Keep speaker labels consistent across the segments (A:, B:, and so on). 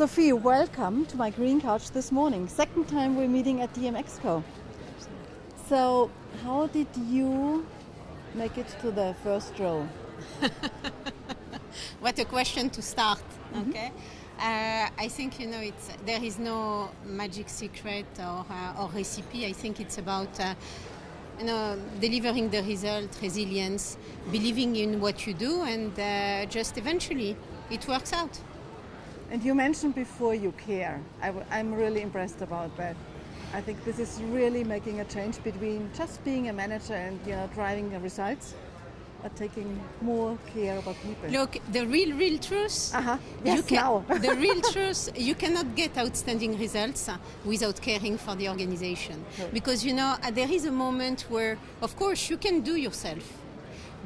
A: Sophie, welcome to my green couch this morning. Second time we're meeting at dmexco. So, how did you make it to the first row?
B: What a question to start. Okay, I think there is no magic secret or recipe. I think it's about delivering the result, resilience, believing in what you do, and just eventually it works out.
A: And you mentioned before you care. I'm really impressed about that. I think this is really making a change between just being a manager and driving the results, but taking more care about people.
B: Look, the real truth.
A: Yes,
B: the real truth. You cannot get outstanding results without caring for the organization, because there is a moment where, of course, you can do yourself,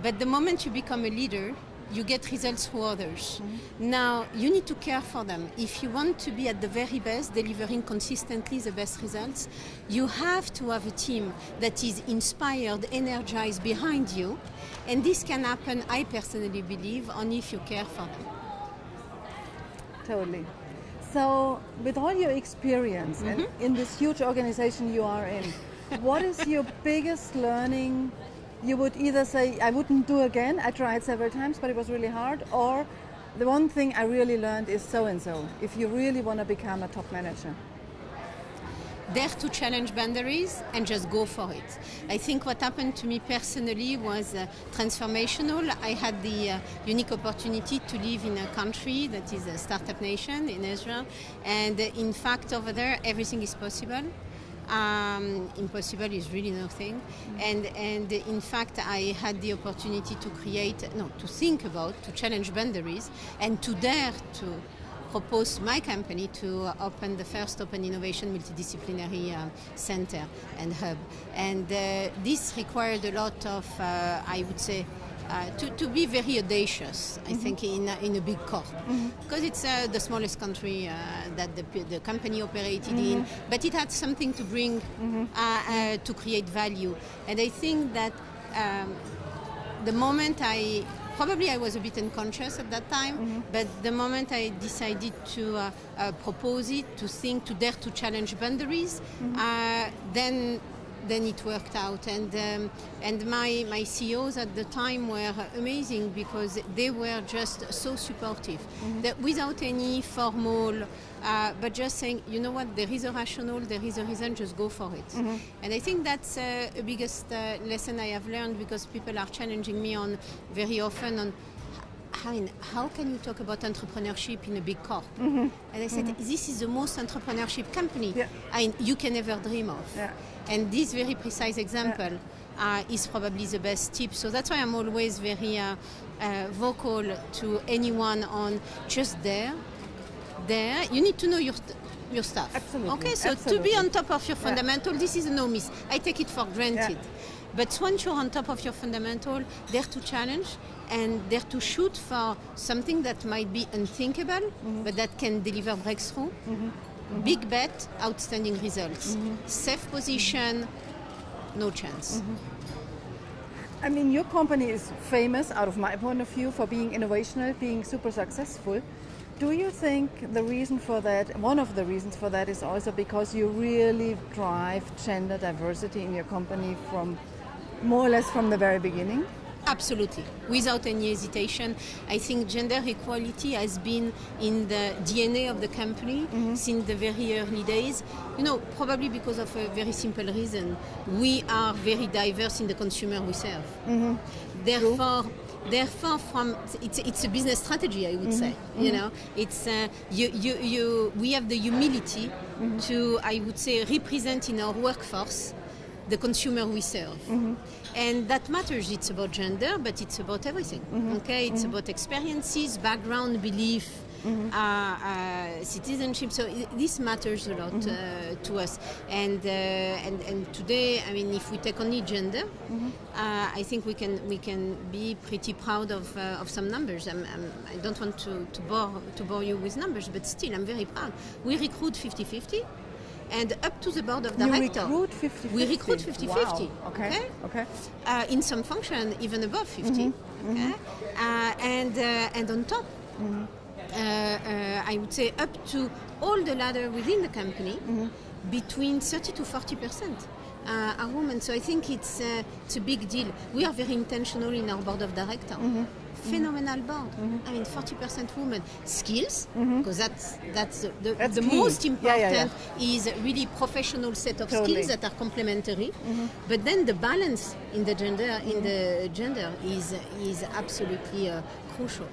B: but the moment you become a leader, you get results through others. Now, you need to care for them. If you want to be at the very best, delivering consistently the best results, you have to have a team that is inspired, energized behind you. And this can happen, I personally believe, only if you care for them.
A: Totally. So, with all your experience and in this huge organization you are in, what is your biggest learning? You would either say, I wouldn't do again, I tried several times, but it was really hard, or the one thing I really learned is so-and-so, if you really want to become a top manager.
B: Dare to challenge boundaries and just go for it. I think what happened to me personally was transformational. I had the unique opportunity to live in a country that is a startup nation in Israel, and in fact over there everything is possible. Impossible is really nothing, and in fact I had the opportunity to think about, to challenge boundaries, and to dare to propose my company to open the first open innovation multidisciplinary center and hub, and this required a lot of I would say to be very audacious, I think, in a big corp, because it's the smallest country that the company operated in, but it had something to bring to create value. And I think that the moment I was a bit unconscious at that time, but the moment I decided to propose it, to dare to challenge boundaries, then it worked out, and my CEOs at the time were amazing, because they were just so supportive, that without any formal, but just saying, you know what, there is a rationale, there is a reason, just go for it. And I think that's the biggest lesson I have learned, because people are challenging me very often on how can you talk about entrepreneurship in a big corp? And I said, this is the most entrepreneurship company you can ever dream of. And this very precise example is probably the best tip. So that's why I'm always very vocal to anyone on just there. You need to know your stuff.
A: Absolutely.
B: Okay, so to be on top of your fundamental, this is a no miss. I take it for granted. But once you're on top of your fundamental, dare to challenge and dare to shoot for something that might be unthinkable, but that can deliver breakthrough. Big bet, outstanding results. Safe position, no chance.
A: I mean, your company is famous, out of my point of view, for being innovational, being super successful. Do you think the reason for that, one of the reasons for that, is also because you really drive gender diversity in your company from more or less from the very beginning?
B: Absolutely, without any hesitation. I think gender equality has been in the DNA of the company since the very early days. Probably because of a very simple reason. We are very diverse in the consumer we serve. Therefore, it's a business strategy, I would say. It's we have the humility to, I would say, represent in our workforce the consumer we serve. And that matters. It's about gender, but it's about everything. Okay, it's about experiences, background, belief, citizenship. So this matters a lot to us. And today, I mean, if we take only gender, I think we can be pretty proud of some numbers. I don't want to bore you with numbers, but still, I'm very proud. We recruit 50-50. And up to the board of directors. We recruit 50-50.
A: Wow. Okay.
B: In some function, even above 50. Okay? And on top, I would say up to all the ladder within the company, between 30 to 40% are women. So I think it's a big deal. We are very intentional in our board of directors. Phenomenal board. I mean, 40% women. Skills, because that's the most important is really professional set of skills that are complementary. But then the balance in the gender is absolutely crucial.